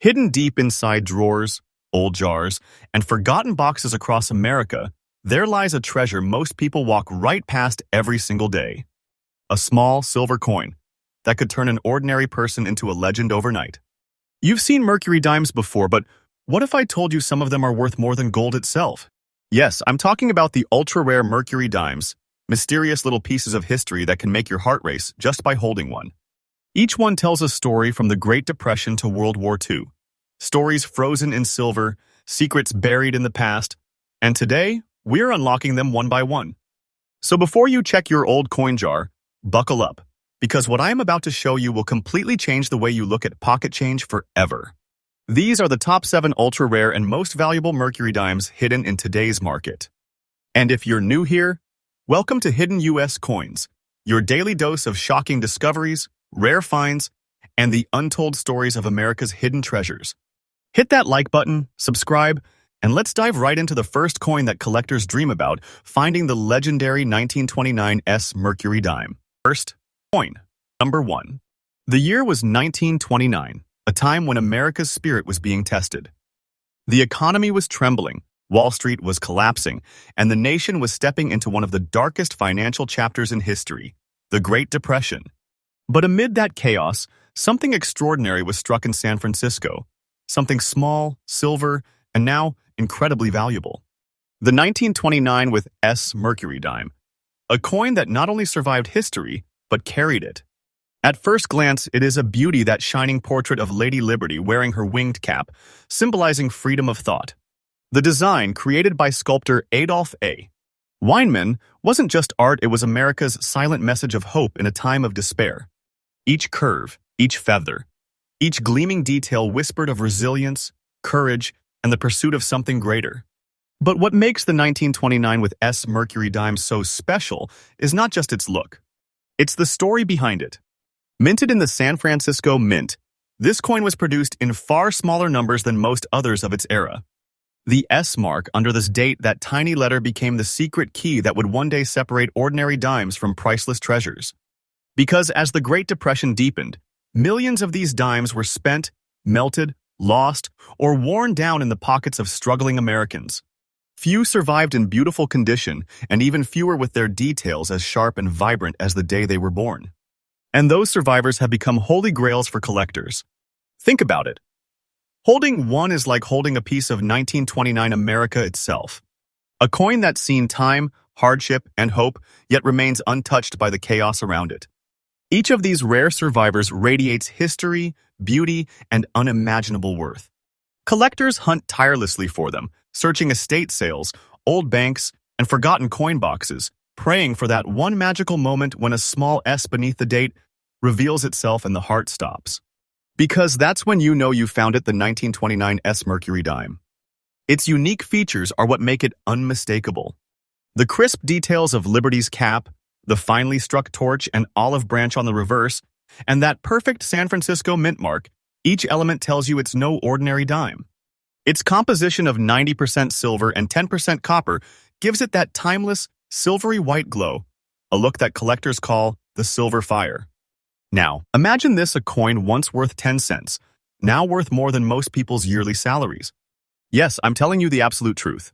Hidden deep inside drawers, old jars, and forgotten boxes across America, there lies a treasure most people walk right past every single day. A small silver coin that could turn an ordinary person into a legend overnight. You've seen Mercury dimes before, but what if I told you some of them are worth more than gold itself? Yes, I'm talking about the ultra-rare Mercury dimes, mysterious little pieces of history that can make your heart race just by holding one. Each one tells a story from the Great Depression to World War II. Stories frozen in silver, secrets buried in the past, and today, we're unlocking them one by one. So before you check your old coin jar, buckle up, because what I am about to show you will completely change the way you look at pocket change forever. These are the top 7 ultra-rare and most valuable Mercury dimes hidden in today's market. And if you're new here, welcome to Hidden US Coins, your daily dose of shocking discoveries, rare finds, and the untold stories of America's hidden treasures. Hit that like button, subscribe, and let's dive right into the first coin that collectors dream about, finding the legendary 1929 Mercury dime. First, coin. Number 1. The year was 1929, a time when America's spirit was being tested. The economy was trembling, Wall Street was collapsing, and the nation was stepping into one of the darkest financial chapters in history, the Great Depression. But amid that chaos, something extraordinary was struck in San Francisco. Something small, silver, and now incredibly valuable. The 1929 with Mercury dime, a coin that not only survived history, but carried it. At first glance, it is a beauty, that shining portrait of Lady Liberty wearing her winged cap, symbolizing freedom of thought. The design, created by sculptor Adolph A. Weinman, wasn't just art, it was America's silent message of hope in a time of despair. Each curve, each feather, each gleaming detail whispered of resilience, courage, and the pursuit of something greater. But what makes the 1929 with Mercury dime so special is not just its look. It's the story behind it. Minted in the San Francisco Mint, this coin was produced in far smaller numbers than most others of its era. The S mark under this date, that tiny letter, became the secret key that would one day separate ordinary dimes from priceless treasures. Because as the Great Depression deepened, millions of these dimes were spent, melted, lost, or worn down in the pockets of struggling Americans. Few survived in beautiful condition, and even fewer with their details as sharp and vibrant as the day they were born. And those survivors have become holy grails for collectors. Think about it. Holding one is like holding a piece of 1929 America itself. A coin that's seen time, hardship, and hope, yet remains untouched by the chaos around it. Each of these rare survivors radiates history, beauty, and unimaginable worth. Collectors hunt tirelessly for them, searching estate sales, old banks, and forgotten coin boxes, praying for that one magical moment when a small S beneath the date reveals itself and the heart stops. Because that's when you know you found it, the 1929 Mercury dime. Its unique features are what make it unmistakable. The crisp details of Liberty's cap, the finely struck torch and olive branch on the reverse, and that perfect San Francisco mint mark, each element tells you it's no ordinary dime. Its composition of 90% silver and 10% copper gives it that timeless, silvery white glow, a look that collectors call the silver fire. Now, imagine this: a coin once worth 10 cents, now worth more than most people's yearly salaries. Yes, I'm telling you the absolute truth.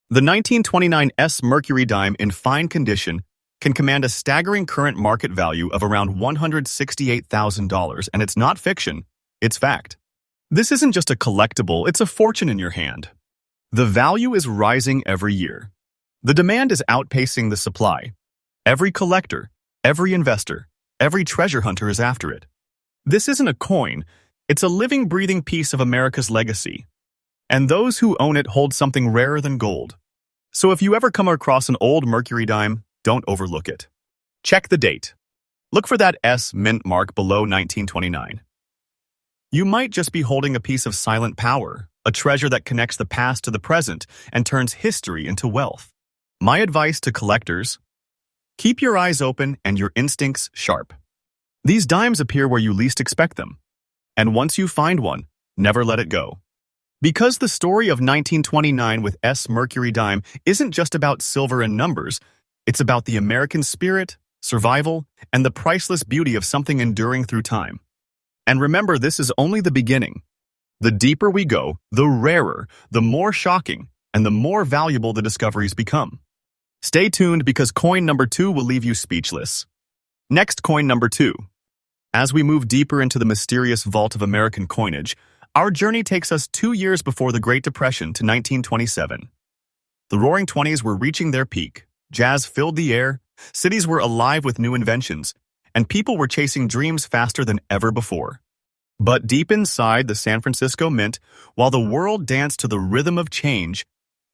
The 1929 Mercury dime in fine condition can command a staggering current market value of around $168,000, and it's not fiction, it's fact. This isn't just a collectible, it's a fortune in your hand. The value is rising every year. The demand is outpacing the supply. Every collector, every investor, every treasure hunter is after it. This isn't a coin, it's a living, breathing piece of America's legacy. And those who own it hold something rarer than gold. So if you ever come across an old Mercury dime, don't overlook it. Check the date. Look for that mint mark below 1929. You might just be holding a piece of silent power, a treasure that connects the past to the present and turns history into wealth. My advice to collectors: keep your eyes open and your instincts sharp. These dimes appear where you least expect them. And once you find one, never let it go. Because the story of 1929 with Mercury dime isn't just about silver and numbers, it's about the American spirit, survival, and the priceless beauty of something enduring through time. And remember, this is only the beginning. The deeper we go, the rarer, the more shocking, and the more valuable the discoveries become. Stay tuned because coin number 2 will leave you speechless. Next, coin number 2. As we move deeper into the mysterious vault of American coinage, our journey takes us 2 years before the Great Depression to 1927. The Roaring Twenties were reaching their peak. Jazz filled the air, cities were alive with new inventions, and people were chasing dreams faster than ever before. But deep inside the San Francisco Mint, while the world danced to the rhythm of change,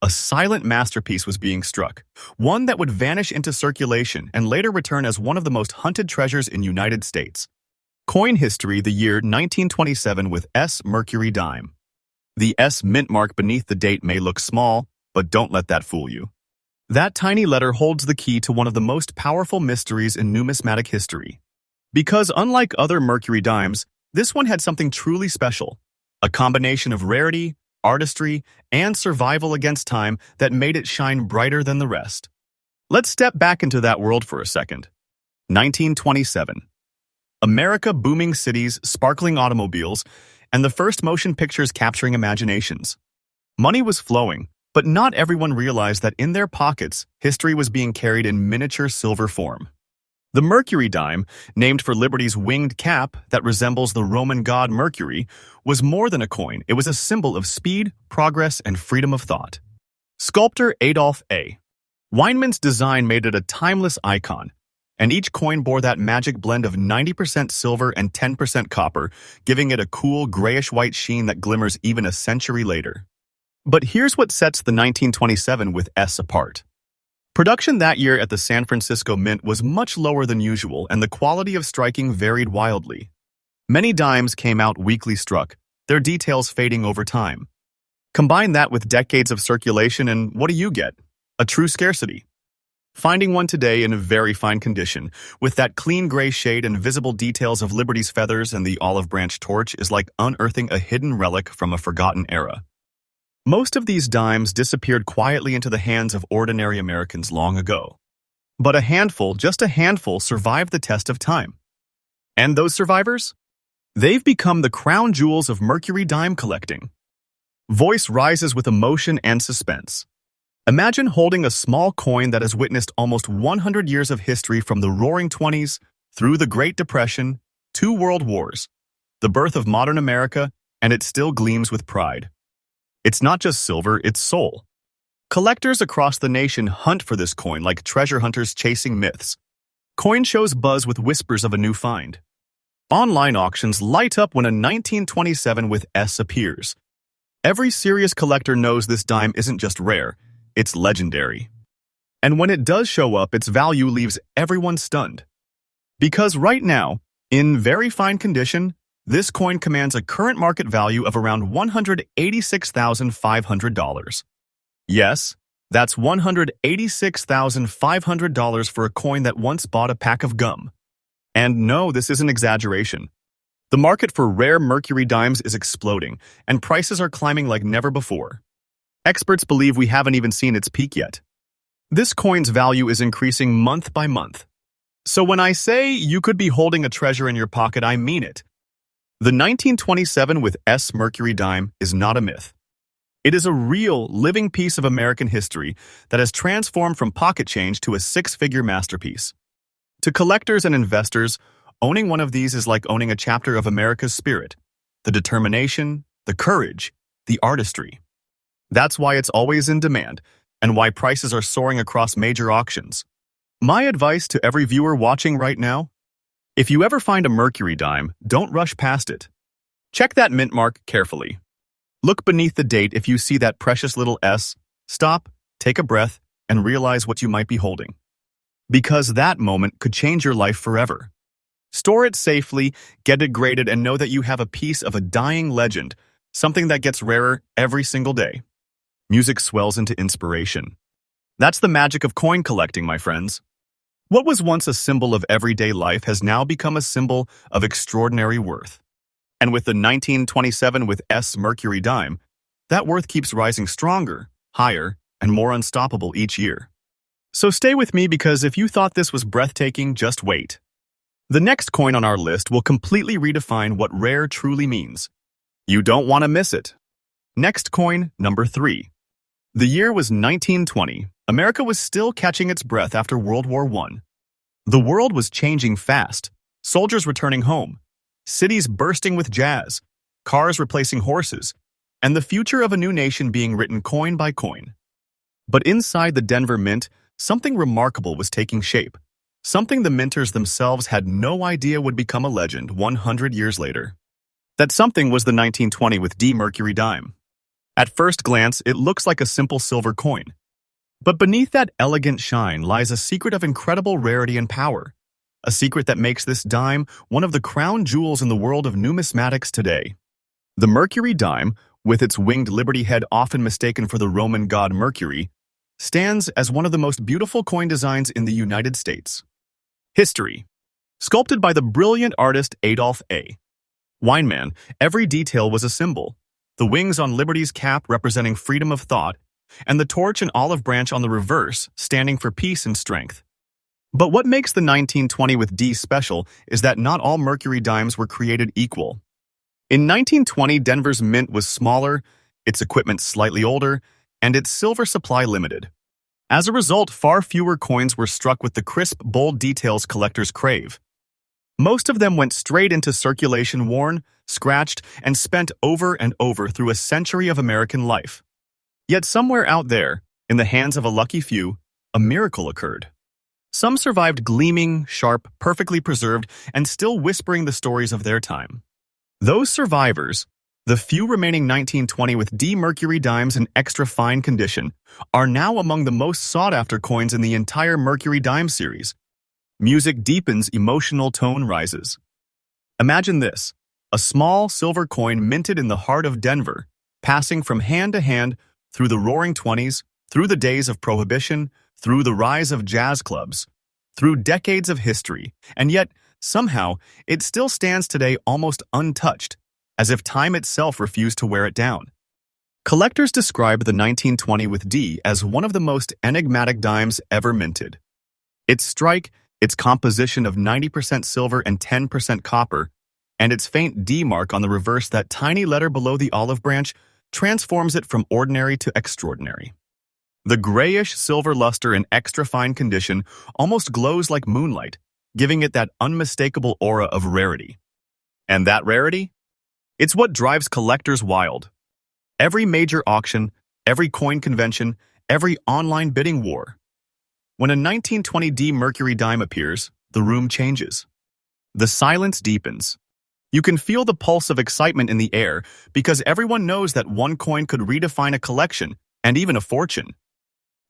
a silent masterpiece was being struck, one that would vanish into circulation and later return as one of the most hunted treasures in United States. Coin history, the year 1927 with S Mercury dime. The S mint mark beneath the date may look small, but don't let that fool you. That tiny letter holds the key to one of the most powerful mysteries in numismatic history. Because unlike other Mercury dimes, this one had something truly special, a combination of rarity, artistry, and survival against time that made it shine brighter than the rest. Let's step back into that world for a second. 1927. America, booming cities, sparkling automobiles, and the first motion pictures capturing imaginations. Money was flowing, but not everyone realized that in their pockets, history was being carried in miniature silver form. The Mercury dime, named for Liberty's winged cap that resembles the Roman god Mercury, was more than a coin. It was a symbol of speed, progress, and freedom of thought. Sculptor Adolph A. Weinman's design made it a timeless icon, and each coin bore that magic blend of 90% silver and 10% copper, giving it a cool grayish-white sheen that glimmers even a century later. But here's what sets the 1927 with S apart. Production that year at the San Francisco Mint was much lower than usual, and the quality of striking varied wildly. Many dimes came out weakly struck, their details fading over time. Combine that with decades of circulation, and what do you get? A true scarcity. Finding one today in a very fine condition, with that clean gray shade and visible details of Liberty's feathers and the olive branch torch, is like unearthing a hidden relic from a forgotten era. Most of these dimes disappeared quietly into the hands of ordinary Americans long ago. But a handful, just a handful, survived the test of time. And those survivors? They've become the crown jewels of Mercury dime collecting. Voice rises with emotion and suspense. Imagine holding a small coin that has witnessed almost 100 years of history from the Roaring Twenties, through the Great Depression, 2 World Wars, the birth of modern America, and it still gleams with pride. It's not just silver, it's soul. Collectors across the nation hunt for this coin like treasure hunters chasing myths. Coin shows buzz with whispers of a new find. Online auctions light up when a 1927 with S appears. Every serious collector knows this dime isn't just rare, it's legendary. And when it does show up, its value leaves everyone stunned. Because right now, in very fine condition, this coin commands a current market value of around $186,500. Yes, that's $186,500 for a coin that once bought a pack of gum. And no, this isn't exaggeration. The market for rare Mercury dimes is exploding, and prices are climbing like never before. Experts believe we haven't even seen its peak yet. This coin's value is increasing month by month. So when I say you could be holding a treasure in your pocket, I mean it. The 1927 with S Mercury dime is not a myth. It is a real, living piece of American history that has transformed from pocket change to a 6-figure masterpiece. To collectors and investors, owning one of these is like owning a chapter of America's spirit, the determination, the courage, the artistry. That's why it's always in demand, and why prices are soaring across major auctions. My advice to every viewer watching right now: if you ever find a Mercury dime, don't rush past it. Check that mint mark carefully. Look beneath the date. If you see that precious little S, stop, take a breath, and realize what you might be holding. Because that moment could change your life forever. Store it safely, get it graded, and know that you have a piece of a dying legend, something that gets rarer every single day. Music swells into inspiration. That's the magic of coin collecting, my friends. What was once a symbol of everyday life has now become a symbol of extraordinary worth. And with the 1927 with S Mercury dime, that worth keeps rising stronger, higher, and more unstoppable each year. So stay with me, because if you thought this was breathtaking, just wait. The next coin on our list will completely redefine what rare truly means. You don't want to miss it. Next coin, number 3. The year was 1920. America was still catching its breath after World War I. The world was changing fast. Soldiers returning home, cities bursting with jazz, cars replacing horses, and the future of a new nation being written coin by coin. But inside the Denver Mint, something remarkable was taking shape. Something the minters themselves had no idea would become a legend 100 years later. That something was the 1920 with D Mercury dime. At first glance, it looks like a simple silver coin. But beneath that elegant shine lies a secret of incredible rarity and power. A secret that makes this dime one of the crown jewels in the world of numismatics today. The Mercury dime, with its winged liberty head often mistaken for the Roman god Mercury, stands as one of the most beautiful coin designs in the United States. History. Sculpted by the brilliant artist Adolph A. Weinman, every detail was a symbol. The wings on Liberty's cap representing freedom of thought, and the torch and olive branch on the reverse standing for peace and strength. But what makes the 1920 with D special is that not all Mercury dimes were created equal. In 1920, Denver's mint was smaller, its equipment slightly older, and its silver supply limited. As a result, far fewer coins were struck with the crisp, bold details collectors crave. Most of them went straight into circulation, worn, scratched, and spent over and over through a century of American life. Yet somewhere out there, in the hands of a lucky few, a miracle occurred. Some survived gleaming, sharp, perfectly preserved, and still whispering the stories of their time. Those survivors, the few remaining 1920 with D Mercury dimes in extra fine condition, are now among the most sought-after coins in the entire Mercury dime series. Music deepens, emotional tone rises. Imagine this, a small silver coin minted in the heart of Denver, passing from hand to hand through the roaring 20s, through the days of Prohibition, through the rise of jazz clubs, through decades of history, and yet, somehow, it still stands today almost untouched, as if time itself refused to wear it down. Collectors describe the 1920 with D as one of the most enigmatic dimes ever minted. Its strike, its composition of 90% silver and 10% copper, and its faint D mark on the reverse, that tiny letter below the olive branch, transforms it from ordinary to extraordinary. The grayish silver luster in extra fine condition almost glows like moonlight, giving it that unmistakable aura of rarity. And that rarity? It's what drives collectors wild. Every major auction, every coin convention, every online bidding war. When a 1920 D Mercury dime appears, the room changes. The silence deepens. You can feel the pulse of excitement in the air because everyone knows that one coin could redefine a collection and even a fortune.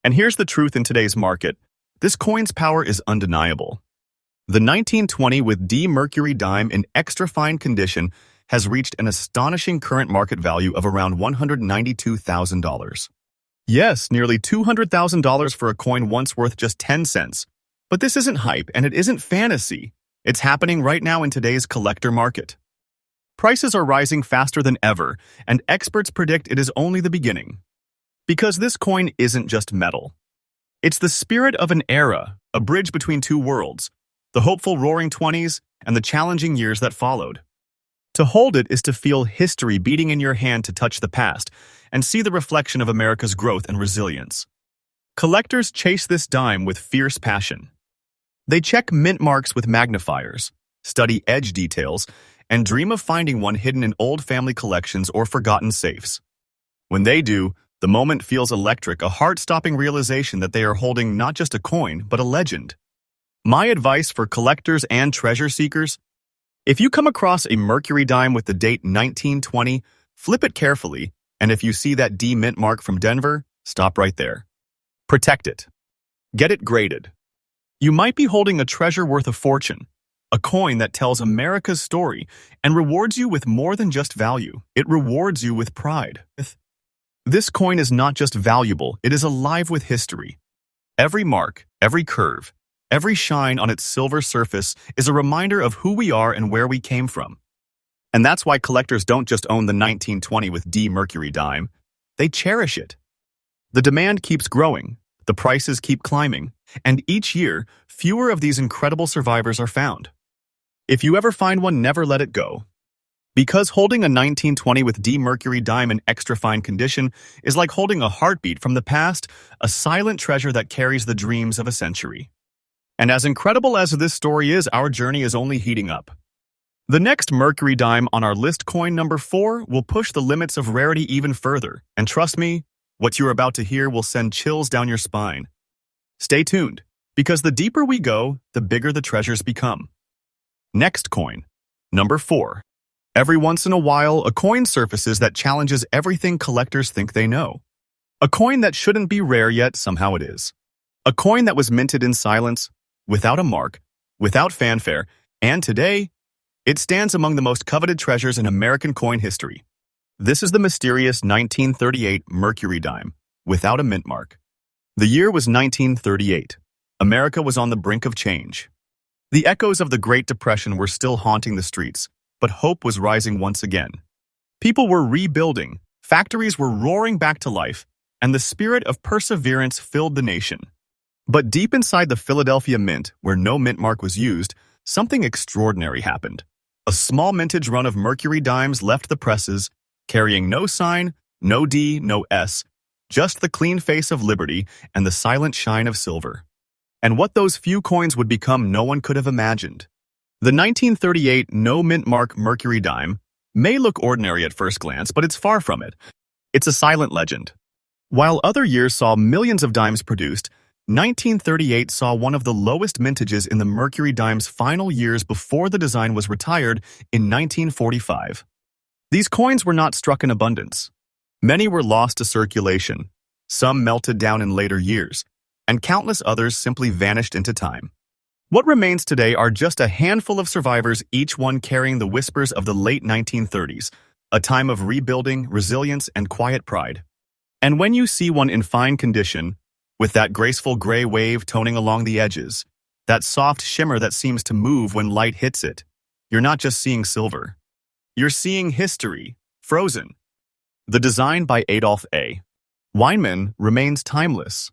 And here's the truth in today's market. This coin's power is undeniable. The 1920 with D Mercury dime in extra fine condition has reached an astonishing current market value of around $192,000. Yes, nearly $200,000 for a coin once worth just 10 cents. But this isn't hype and it isn't fantasy. It's happening right now in today's collector market. Prices are rising faster than ever, and experts predict it is only the beginning. Because this coin isn't just metal. It's the spirit of an era, a bridge between two worlds, the hopeful roaring 20s and the challenging years that followed. To hold it is to feel history beating in your hand, to touch the past and see the reflection of America's growth and resilience. Collectors chase this dime with fierce passion. They check mint marks with magnifiers, study edge details, and dream of finding one hidden in old family collections or forgotten safes. When they do, the moment feels electric, a heart-stopping realization that they are holding not just a coin, but a legend. My advice for collectors and treasure seekers: if you come across a Mercury dime with the date 1920, flip it carefully, and if you see that D mint mark from Denver, stop right there. Protect it. Get it graded. You might be holding a treasure worth a fortune, a coin that tells America's story and rewards you with more than just value. It rewards you with pride. This coin is not just valuable, it is alive with history. Every mark, every curve, every shine on its silver surface is a reminder of who we are and where we came from. And that's why collectors don't just own the 1920 with D Mercury dime, they cherish it. The demand keeps growing, the prices keep climbing, and each year, fewer of these incredible survivors are found. If you ever find one, never let it go. Because holding a 1920 with D Mercury dime in extra fine condition is like holding a heartbeat from the past, a silent treasure that carries the dreams of a century. And as incredible as this story is, our journey is only heating up. The next Mercury dime on our list, coin number 4, will push the limits of rarity even further. And trust me, what you're about to hear will send chills down your spine. Stay tuned, because the deeper we go, the bigger the treasures become. Next coin, number 4. Every once in a while, a coin surfaces that challenges everything collectors think they know. A coin that shouldn't be rare, yet somehow it is. A coin that was minted in silence, without a mark, without fanfare, and today, it stands among the most coveted treasures in American coin history. This is the mysterious 1938 Mercury dime, without a mint mark. The year was 1938. America was on the brink of change. The echoes of the Great Depression were still haunting the streets, but hope was rising once again. People were rebuilding, factories were roaring back to life, and the spirit of perseverance filled the nation. But deep inside the Philadelphia Mint, where no mint mark was used, something extraordinary happened. A small mintage run of Mercury dimes left the presses, carrying no sign, no D, no S, just the clean face of liberty and the silent shine of silver. And what those few coins would become, no one could have imagined. The 1938 no mint mark Mercury dime may look ordinary at first glance, but it's far from it. It's a silent legend. While other years saw millions of dimes produced, 1938 saw one of the lowest mintages in the Mercury dime's final years before the design was retired in 1945. These coins were not struck in abundance. Many were lost to circulation, some melted down in later years, and countless others simply vanished into time. What remains today are just a handful of survivors, each one carrying the whispers of the late 1930s, a time of rebuilding, resilience, and quiet pride. And when you see one in fine condition, with that graceful gray wave toning along the edges, that soft shimmer that seems to move when light hits it, you're not just seeing silver. You're seeing history, frozen. The design by Adolph A. Weinman remains timeless.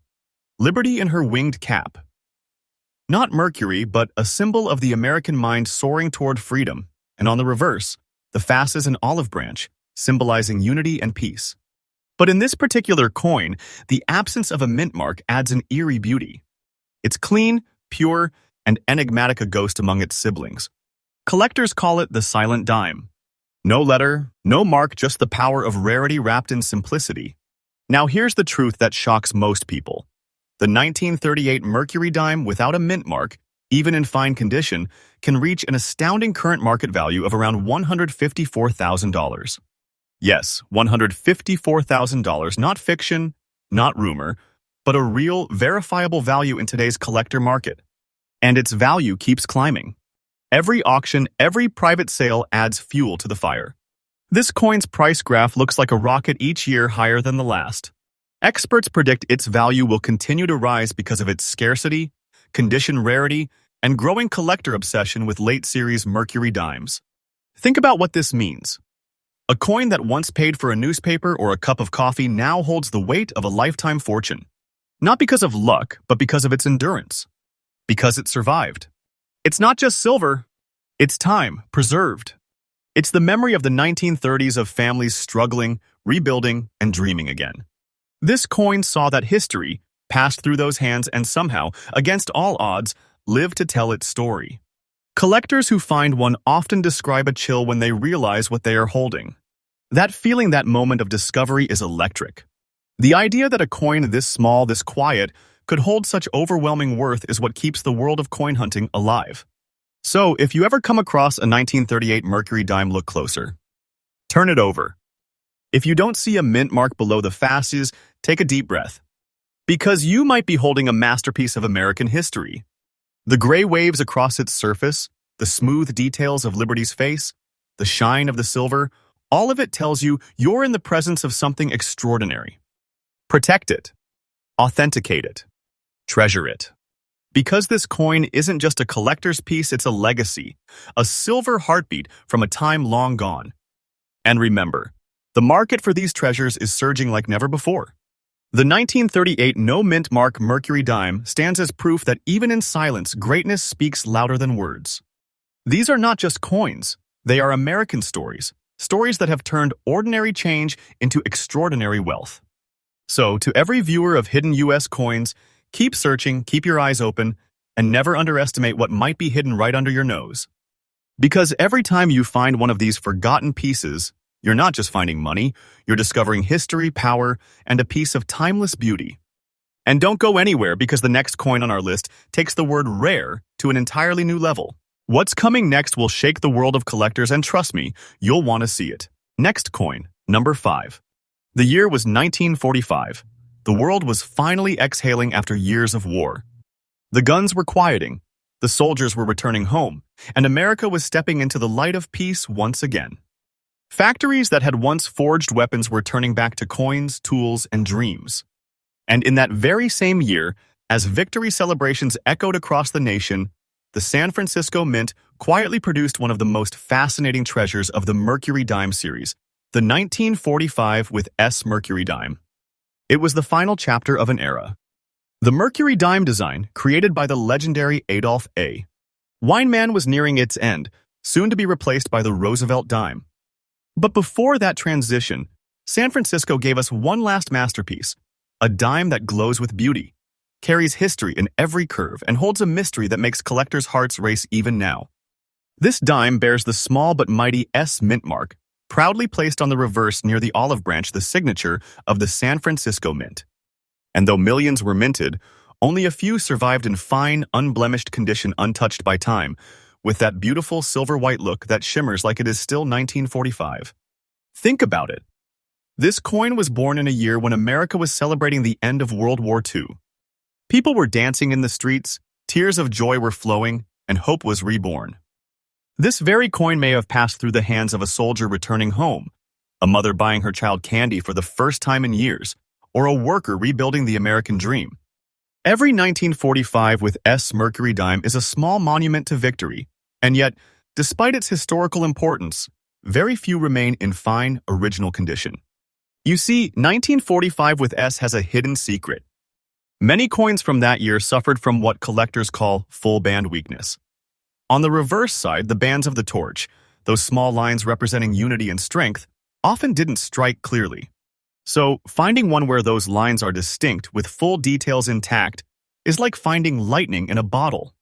Liberty in her winged cap. Not Mercury, but a symbol of the American mind soaring toward freedom, and on the reverse, the fasce is an olive branch, symbolizing unity and peace. But in this particular coin, the absence of a mint mark adds an eerie beauty. It's clean, pure, and enigmatic, a ghost among its siblings. Collectors call it the silent dime. No letter, no mark, just the power of rarity wrapped in simplicity. Now here's the truth that shocks most people. The 1938 Mercury dime without a mint mark, even in fine condition, can reach an astounding current market value of around $154,000. Yes, $154,000, not fiction, not rumor, but a real, verifiable value in today's collector market. And its value keeps climbing. Every auction, every private sale adds fuel to the fire. This coin's price graph looks like a rocket, each year higher than the last. Experts predict its value will continue to rise because of its scarcity, condition rarity, and growing collector obsession with late-series Mercury dimes. Think about what this means. A coin that once paid for a newspaper or a cup of coffee now holds the weight of a lifetime fortune. Not because of luck, but because of its endurance. Because it survived. It's not just silver, it's time, preserved. It's the memory of the 1930s of families struggling, rebuilding, and dreaming again. This coin saw that history passed through those hands and somehow, against all odds, lived to tell its story. Collectors who find one often describe a chill when they realize what they are holding. That feeling, that moment of discovery, is electric. The idea that a coin this small, this quiet, could hold such overwhelming worth is what keeps the world of coin hunting alive. So, if you ever come across a 1938 Mercury dime, look closer. Turn it over. If you don't see a mint mark below the fasces, take a deep breath. Because you might be holding a masterpiece of American history. The gray waves across its surface, the smooth details of Liberty's face, the shine of the silver, all of it tells you you're in the presence of something extraordinary. Protect it. Authenticate it. Treasure it. Because this coin isn't just a collector's piece, it's a legacy, a silver heartbeat from a time long gone. And remember, the market for these treasures is surging like never before. The 1938 no mint mark Mercury dime stands as proof that even in silence, greatness speaks louder than words. These are not just coins, they are American stories, Stories that have turned ordinary change into extraordinary wealth. So, to every viewer of hidden US coins, keep searching, keep your eyes open, and never underestimate what might be hidden right under your nose. Because every time you find one of these forgotten pieces, you're not just finding money, you're discovering history, power, and a piece of timeless beauty. And don't go anywhere because the next coin on our list takes the word rare to an entirely new level. What's coming next will shake the world of collectors, and trust me, you'll want to see it. Next coin, number 5. The year was 1945. The world was finally exhaling after years of war. The guns were quieting, the soldiers were returning home, and America was stepping into the light of peace once again. Factories that had once forged weapons were turning back to coins, tools, and dreams. And in that very same year, as victory celebrations echoed across the nation, the San Francisco Mint quietly produced one of the most fascinating treasures of the Mercury dime series, the 1945 with S Mercury dime. It was the final chapter of an era. The Mercury dime design, created by the legendary Adolph A. Weinman, was nearing its end, soon to be replaced by the Roosevelt dime. But before that transition, San Francisco gave us one last masterpiece, a dime that glows with beauty, carries history in every curve, and holds a mystery that makes collectors' hearts race even now. This dime bears the small but mighty S mint mark, proudly placed on the reverse near the olive branch, the signature of the San Francisco Mint. And though millions were minted, only a few survived in fine, unblemished condition, untouched by time, with that beautiful silver-white look that shimmers like it is still 1945. Think about it. This coin was born in a year when America was celebrating the end of World War II. People were dancing in the streets, tears of joy were flowing, and hope was reborn. This very coin may have passed through the hands of a soldier returning home, a mother buying her child candy for the first time in years, or a worker rebuilding the American dream. Every 1945 with S Mercury dime is a small monument to victory, and yet, despite its historical importance, very few remain in fine, original condition. You see, 1945 with S has a hidden secret. Many coins from that year suffered from what collectors call full band weakness. On the reverse side, the bands of the torch, those small lines representing unity and strength, often didn't strike clearly. So, finding one where those lines are distinct with full details intact is like finding lightning in a bottle.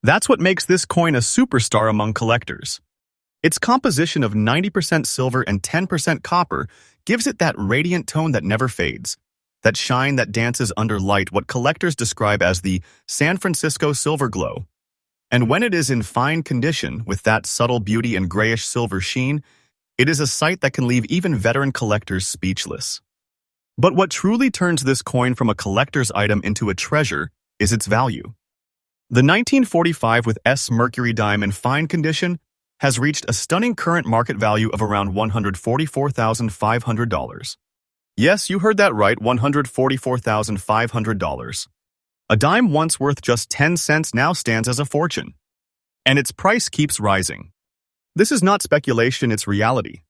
That's what makes this coin a superstar among collectors. Its composition of 90% silver and 10% copper gives it that radiant tone that never fades, that shine that dances under light, what collectors describe as the San Francisco silver glow. And when it is in fine condition, with that subtle beauty and grayish silver sheen, it is a sight that can leave even veteran collectors speechless. But what truly turns this coin from a collector's item into a treasure is its value. The 1945 with S Mercury dime in fine condition has reached a stunning current market value of around $144,500. Yes, you heard that right, $144,500. A dime once worth just 10 cents now stands as a fortune. And its price keeps rising. This is not speculation, it's reality.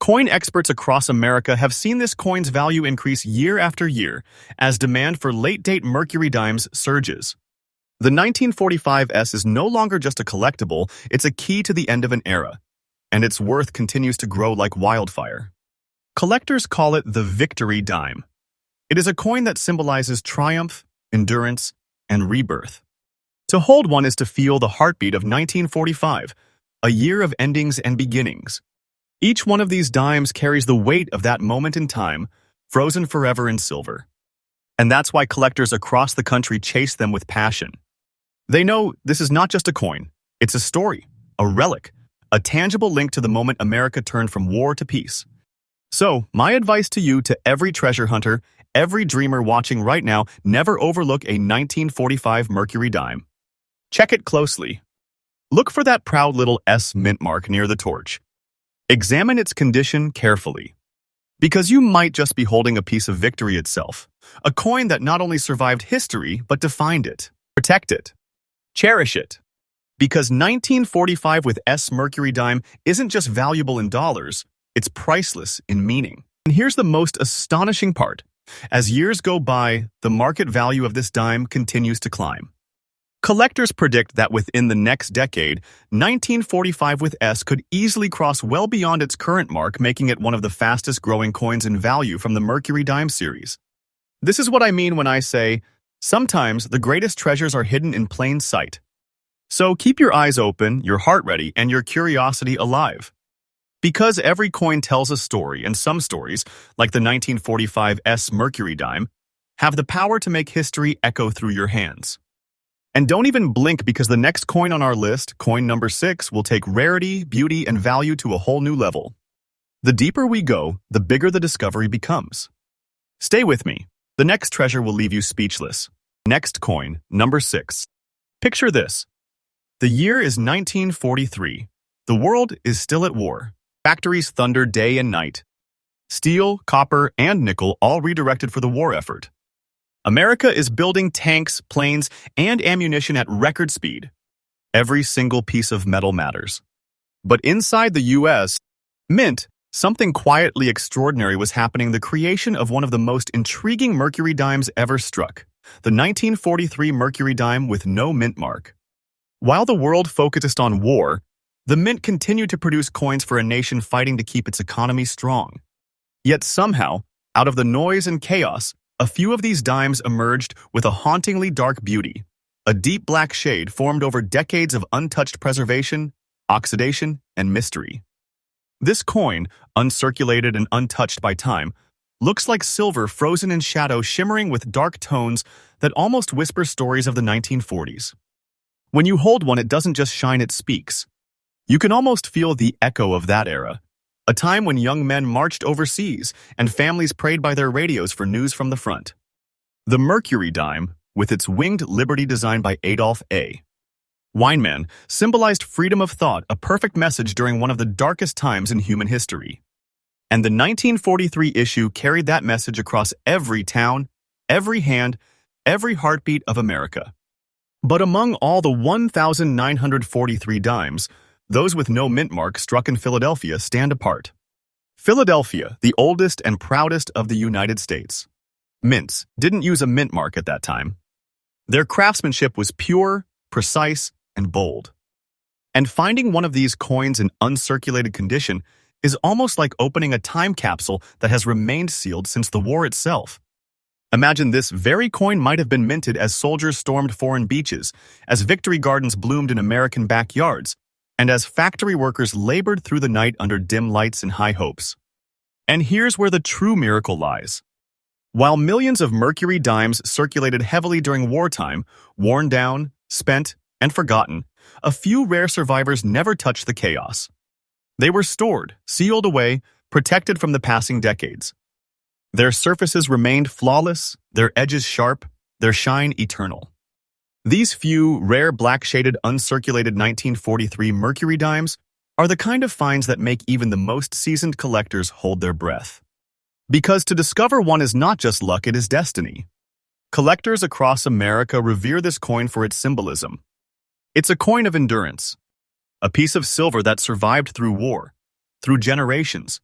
Coin experts across America have seen this coin's value increase year after year as demand for late-date Mercury dimes surges. The 1945S is no longer just a collectible, it's a key to the end of an era, and its worth continues to grow like wildfire. Collectors call it the Victory Dime. It is a coin that symbolizes triumph, endurance, and rebirth. To hold one is to feel the heartbeat of 1945, a year of endings and beginnings. Each one of these dimes carries the weight of that moment in time, frozen forever in silver. And that's why collectors across the country chase them with passion. They know this is not just a coin, it's a story, a relic, a tangible link to the moment America turned from war to peace. So, my advice to you, to every treasure hunter, every dreamer watching right now, never overlook a 1945 Mercury dime. Check it closely. Look for that proud little S mint mark near the torch. Examine its condition carefully. Because you might just be holding a piece of victory itself, a coin that not only survived history, but defined it. Protect it. Cherish it. Because 1945 with S Mercury dime isn't just valuable in dollars, it's priceless in meaning. And here's the most astonishing part. As years go by, the market value of this dime continues to climb. Collectors predict that within the next decade, 1945 with S could easily cross well beyond its current mark, making it one of the fastest growing coins in value from the Mercury dime series. This is what I mean when I say, sometimes the greatest treasures are hidden in plain sight. So keep your eyes open, your heart ready, and your curiosity alive. Because every coin tells a story, and some stories, like the 1945 S Mercury dime, have the power to make history echo through your hands. And don't even blink, because the next coin on our list, coin number 6, will take rarity, beauty, and value to a whole new level. The deeper we go, the bigger the discovery becomes. Stay with me. The next treasure will leave you speechless. Next coin, number 6. Picture this. The year is 1943. The world is still at war. Factories thunder day and night. Steel, copper, and nickel all redirected for the war effort. America is building tanks, planes, and ammunition at record speed. Every single piece of metal matters. But inside the U.S. Mint, something quietly extraordinary was happening: the creation of one of the most intriguing Mercury dimes ever struck, the 1943 Mercury dime with no mint mark. While the world focused on war, the Mint continued to produce coins for a nation fighting to keep its economy strong. Yet somehow, out of the noise and chaos, a few of these dimes emerged with a hauntingly dark beauty, a deep black shade formed over decades of untouched preservation, oxidation, and mystery. This coin, uncirculated and untouched by time, looks like silver frozen in shadow, shimmering with dark tones that almost whisper stories of the 1940s. When you hold one, it doesn't just shine, it speaks. You can almost feel the echo of that era, a time when young men marched overseas and families prayed by their radios for news from the front. The Mercury dime, with its winged liberty designed by Adolf A. Weinman, symbolized freedom of thought, a perfect message during one of the darkest times in human history. And the 1943 issue carried that message across every town, every hand, every heartbeat of America. But among all the 1,943 dimes, those with no mint mark struck in Philadelphia stand apart. Philadelphia, the oldest and proudest of the United States. Mints didn't use a mint mark at that time. Their craftsmanship was pure, precise, and bold. And finding one of these coins in uncirculated condition is almost like opening a time capsule that has remained sealed since the war itself. Imagine this very coin might have been minted as soldiers stormed foreign beaches, as victory gardens bloomed in American backyards, and as factory workers labored through the night under dim lights and high hopes. And here's where the true miracle lies. While millions of Mercury dimes circulated heavily during wartime, worn down, spent, and forgotten, a few rare survivors never touched the chaos. They were stored, sealed away, protected from the passing decades. Their surfaces remained flawless, their edges sharp, their shine eternal. These few, rare, black-shaded, uncirculated 1943 Mercury dimes are the kind of finds that make even the most seasoned collectors hold their breath. Because to discover one is not just luck, it is destiny. Collectors across America revere this coin for its symbolism. It's a coin of endurance, a piece of silver that survived through war, through generations,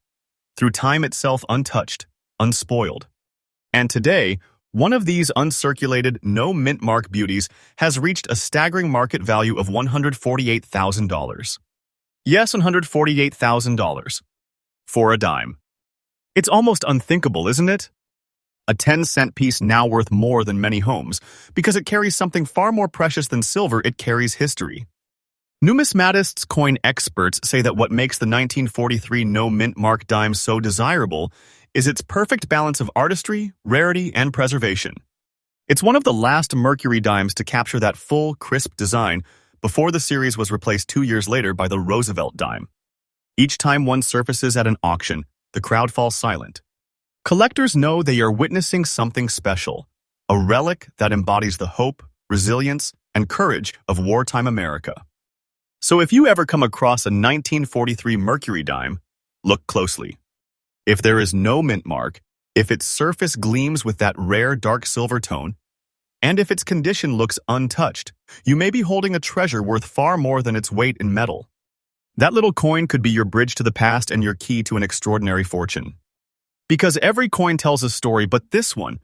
through time itself untouched, unspoiled. And today, one of these uncirculated, no mint mark beauties has reached a staggering market value of $148,000. Yes, $148,000. For a dime. It's almost unthinkable, isn't it? A 10-cent piece now worth more than many homes, because it carries something far more precious than silver. It carries history. Numismatists, coin experts, say that what makes the 1943 no mint mark dime so desirable is its perfect balance of artistry, rarity, and preservation. It's one of the last Mercury dimes to capture that full, crisp design before the series was replaced 2 years later by the Roosevelt dime. Each time one surfaces at an auction, the crowd falls silent. Collectors know they are witnessing something special, a relic that embodies the hope, resilience, and courage of wartime America. So if you ever come across a 1943 Mercury dime, look closely. If there is no mint mark, if its surface gleams with that rare dark silver tone, and if its condition looks untouched, you may be holding a treasure worth far more than its weight in metal. That little coin could be your bridge to the past and your key to an extraordinary fortune. Because every coin tells a story, but this one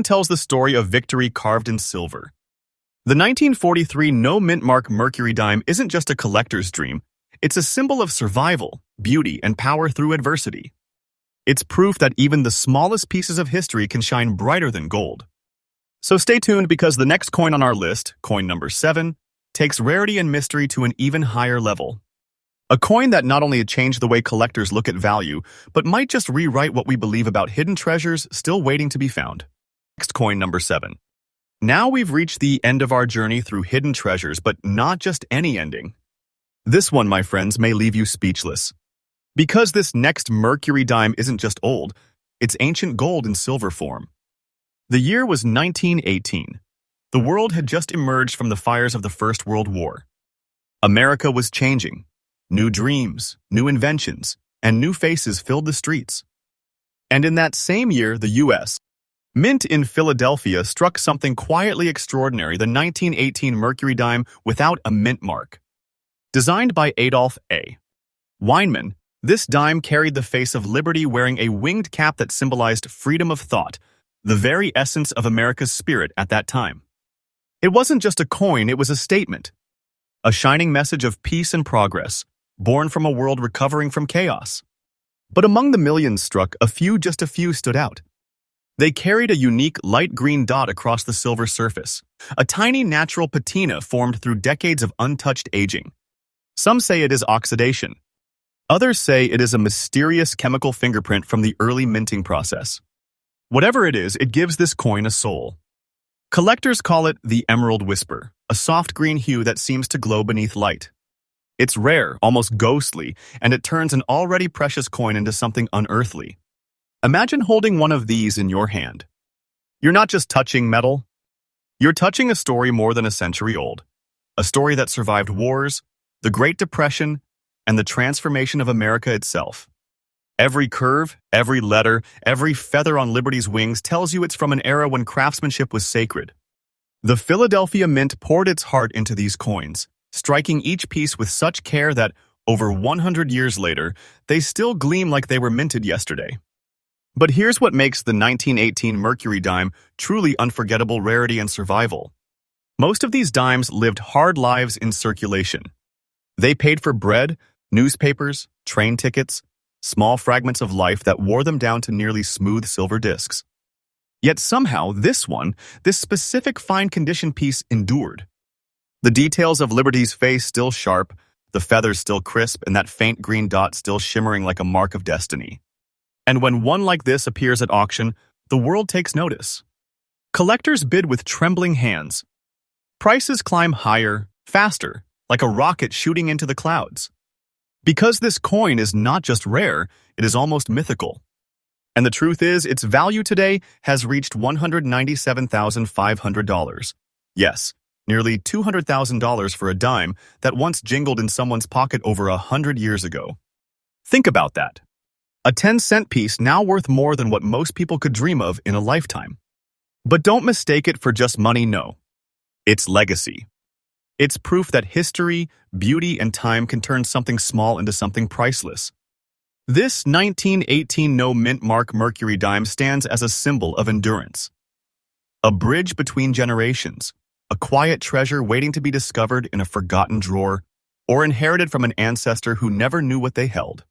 tells the story of victory carved in silver. The 1943 no-mint mark Mercury dime isn't just a collector's dream. It's a symbol of survival, beauty, and power through adversity. It's proof that even the smallest pieces of history can shine brighter than gold. So stay tuned because the next coin on our list, coin number 7, takes rarity and mystery to an even higher level. A coin that not only changed the way collectors look at value, but might just rewrite what we believe about hidden treasures still waiting to be found. Next coin number 7. Now we've reached the end of our journey through hidden treasures, but not just any ending. This one, my friends, may leave you speechless. Because this next Mercury dime isn't just old, it's ancient gold in silver form. The year was 1918. The world had just emerged from the fires of the First World War. America was changing. New dreams, new inventions, and new faces filled the streets. And in that same year, the U.S. Mint in Philadelphia struck something quietly extraordinary, the 1918 Mercury dime without a mint mark. Designed by Adolph A. Weinman, this dime carried the face of liberty wearing a winged cap that symbolized freedom of thought, the very essence of America's spirit at that time. It wasn't just a coin, it was a statement. A shining message of peace and progress, born from a world recovering from chaos. But among the millions struck, just a few stood out. They carried a unique light green dot across the silver surface, a tiny natural patina formed through decades of untouched aging. Some say it is oxidation. Others say it is a mysterious chemical fingerprint from the early minting process. Whatever it is, it gives this coin a soul. Collectors call it the Emerald Whisper, a soft green hue that seems to glow beneath light. It's rare, almost ghostly, and it turns an already precious coin into something unearthly. Imagine holding one of these in your hand. You're not just touching metal. You're touching a story more than a century old. A story that survived wars, the Great Depression, and the transformation of America itself. Every curve, every letter, every feather on Liberty's wings tells you it's from an era when craftsmanship was sacred. The Philadelphia Mint poured its heart into these coins, striking each piece with such care that, over 100 years later, they still gleam like they were minted yesterday. But here's what makes the 1918 Mercury dime truly unforgettable: rarity and survival. Most of these dimes lived hard lives in circulation. They paid for bread, newspapers, train tickets, small fragments of life that wore them down to nearly smooth silver discs. Yet somehow, this specific fine-condition piece endured. The details of Liberty's face still sharp, the feathers still crisp, and that faint green dot still shimmering like a mark of destiny. And when one like this appears at auction, the world takes notice. Collectors bid with trembling hands. Prices climb higher, faster, like a rocket shooting into the clouds. Because this coin is not just rare, it is almost mythical. And the truth is, its value today has reached $197,500. Yes, nearly $200,000 for a dime that once jingled in someone's pocket over 100 years ago. Think about that. A 10-cent piece now worth more than what most people could dream of in a lifetime. But don't mistake it for just money, no. It's legacy. It's proof that history, beauty, and time can turn something small into something priceless. This 1918 no-mint mark Mercury dime stands as a symbol of endurance. A bridge between generations, a quiet treasure waiting to be discovered in a forgotten drawer, or inherited from an ancestor who never knew what they held.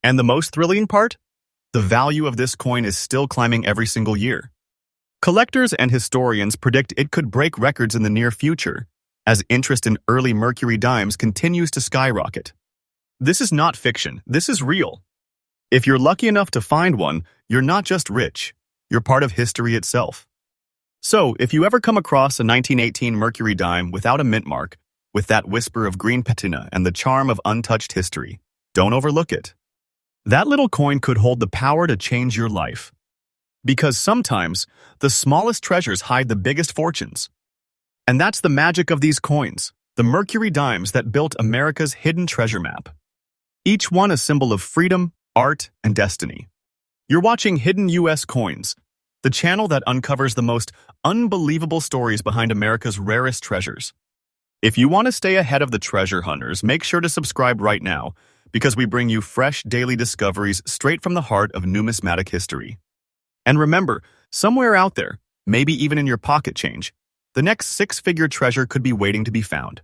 And the most thrilling part? The value of this coin is still climbing every single year. Collectors and historians predict it could break records in the near future, as interest in early Mercury dimes continues to skyrocket. This is not fiction, this is real. If you're lucky enough to find one, you're not just rich, you're part of history itself. So, if you ever come across a 1918 Mercury dime without a mint mark, with that whisper of green patina and the charm of untouched history, don't overlook it. That little coin could hold the power to change your life. Because sometimes, the smallest treasures hide the biggest fortunes. And that's the magic of these coins, the Mercury dimes that built America's hidden treasure map. Each one a symbol of freedom, art, and destiny. You're watching Hidden U.S. Coins, the channel that uncovers the most unbelievable stories behind America's rarest treasures. If you want to stay ahead of the treasure hunters, make sure to subscribe right now, because we bring you fresh daily discoveries straight from the heart of numismatic history. And remember, somewhere out there, maybe even in your pocket change, the next six-figure treasure could be waiting to be found.